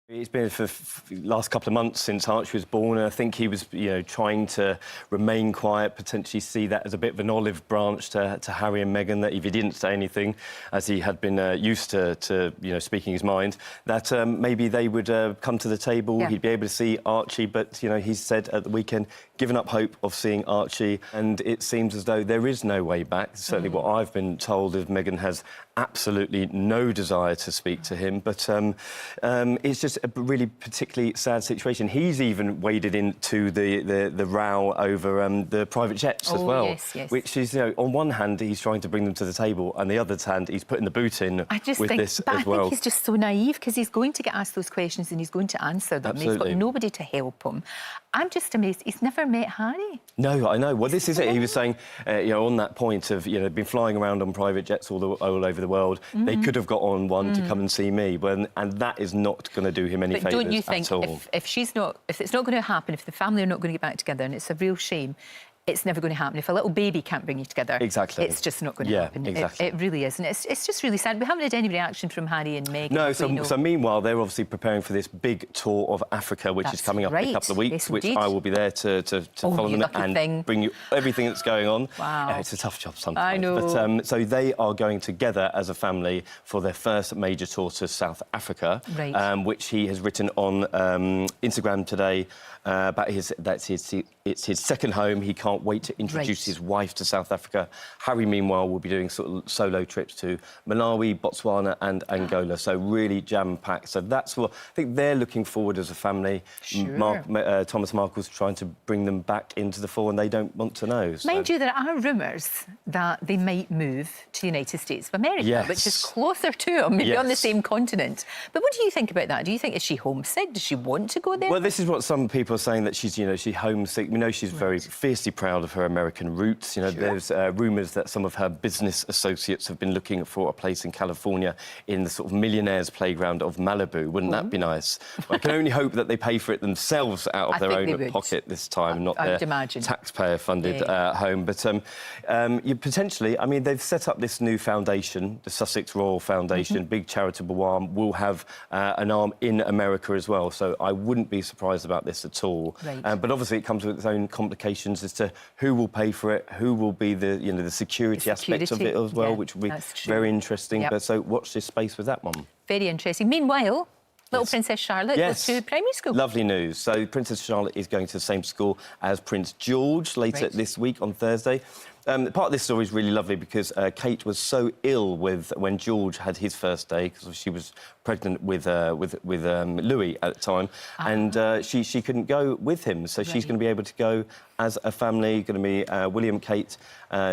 It's been for the last couple of months since Archie was born, and I think he was, trying to remain quiet, potentially see that as a bit of an olive branch to Harry and Meghan, that if he didn't say anything, as he had been used to speaking his mind, that maybe they would come to the table, he'd be able to see Archie, but, he's said at the weekend, given up hope of seeing Archie, and it seems as though there is no way back. Certainly what I've been told is Meghan has absolutely no desire to speak to him, but it's just a really particularly sad situation. He's even waded into the row over the private jets as well, yes. which is, on one hand, he's trying to bring them to the table, and the other hand, he's putting the boot in with this as well. I think he's just so naive, because he's going to get asked those questions and he's going to answer them. Absolutely. He's got nobody to help him. I'm just amazed. He's never met Harry. No, I know. Well, this is it. He was saying, on that point of, been flying around on private jets all over the world. They could have got on one to come and see me, and that is not going to do him any favours at all. But don't you think if it's not going to happen, if the family are not going to get back together, and it's a real shame, it's never going to happen. If a little baby can't bring you together, exactly, it's just not going to happen. Exactly. It really is, and it's just really sad. We haven't had any reaction from Harry and Meghan. No, so meanwhile, they're obviously preparing for this big tour of Africa, which is coming up in a couple of weeks, which I will be there to follow them and bring you everything that's going on. Wow. It's a tough job sometimes. I know. But, so they are going together as a family for their first major tour to South Africa, which he has written on Instagram today about it's his second home. He can't wait to introduce his wife to South Africa. Harry, meanwhile, will be doing sort of solo trips to Malawi, Botswana and Angola, so really jam-packed. So that's what I think they're looking forward as a family. Sure. Thomas Markle's trying to bring them back into the fore, and they don't want to know. So. Mind you, there are rumours that they might move to the United States of America, which is closer to them, maybe on the same continent. But what do you think about that? Do you think, is she homesick? Does she want to go there? Well, this is what some people are saying, that she's, she's homesick. We know she's very fiercely proud of her American roots. There's rumours that some of her business associates have been looking for a place in California in the sort of millionaire's playground of Malibu. Wouldn't that be nice? Well, I can only hope that they pay for it themselves out of their own pocket this time, not their taxpayer-funded home. But potentially, I mean, they've set up this new foundation, the Sussex Royal Foundation, big charitable arm, will have an arm in America as well. So I wouldn't be surprised about this at all. But obviously, it comes with its own complications as to who will pay for it, who will be the security aspect of it as well, which will be very interesting. But so watch this space with that one. Very interesting. Meanwhile, little Princess Charlotte goes to primary school. Lovely news. So Princess Charlotte is going to the same school as Prince George later this week on Thursday. Part of this story is really lovely because Kate was so ill when George had his first day, because she was pregnant with Louis at the time, and she couldn't go with him, so she's going to be able to go as a family. Going to be William, Kate,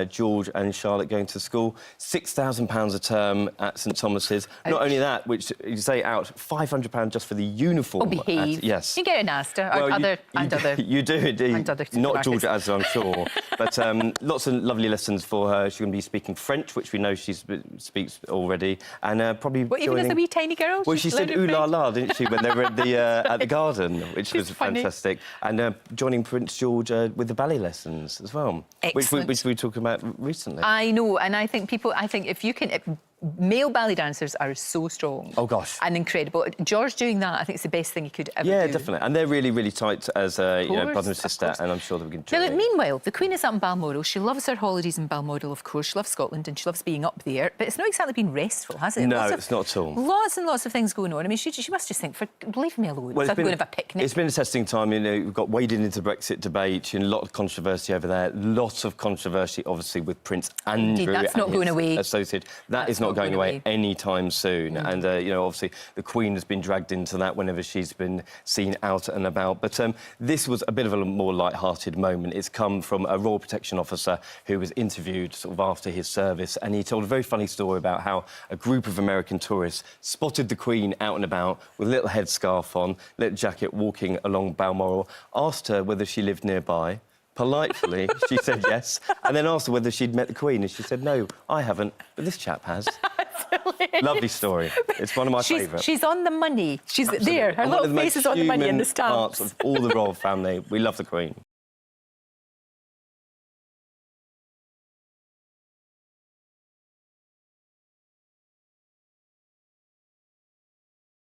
George and Charlotte going to school. £6,000 a term at St Thomas's. Not only that, which you say out, £500 just for the uniform. Oh, behave. Yes. You get an Asda, well, other. You do indeed. Not George Asda, I'm sure. But lots of lovely lessons for her. She's going to be speaking French, which we know she speaks already, and probably. Well, even as a wee tiny girl. Well, she said "ooh la la," didn't she, when they were at the garden, which was fantastic. And joining Prince George with the ballet lessons as well, which we were talking about recently. I know, and I think if you can. Male ballet dancers are so strong. Oh, gosh. And incredible. George doing that, I think, is the best thing he could ever do. Yeah, definitely. And they're really, really tight as brother and sister, and I'm sure they'll enjoy it. Meanwhile, the Queen is up in Balmoral. She loves her holidays in Balmoral, of course. She loves Scotland and she loves being up there. But it's not exactly been restful, has it? No, it's not at all. Lots and lots of things going on. I mean, she must just think, leave me alone. Well, I'm going to have a picnic. It's been a testing time. We've got waded into the Brexit debate, a lot of controversy over there. Lots of controversy, obviously, with Prince Andrew. Indeed, that's not going away. Associated. That is not going away anytime soon. And, obviously, the Queen has been dragged into that whenever she's been seen out and about. But this was a bit of a more light-hearted moment. It's come from a Royal Protection Officer who was interviewed sort of after his service, and he told a very funny story about how a group of American tourists spotted the Queen out and about with a little headscarf on, little jacket, walking along Balmoral, asked her whether she lived nearby. Politely, she said yes, and then asked her whether she'd met the Queen, and she said, no, I haven't, but this chap has. Lovely story. It's one of my favourites. She's on the money. She's there. Her little face is on the money in the stamps. Parts of all the royal family. We love the Queen.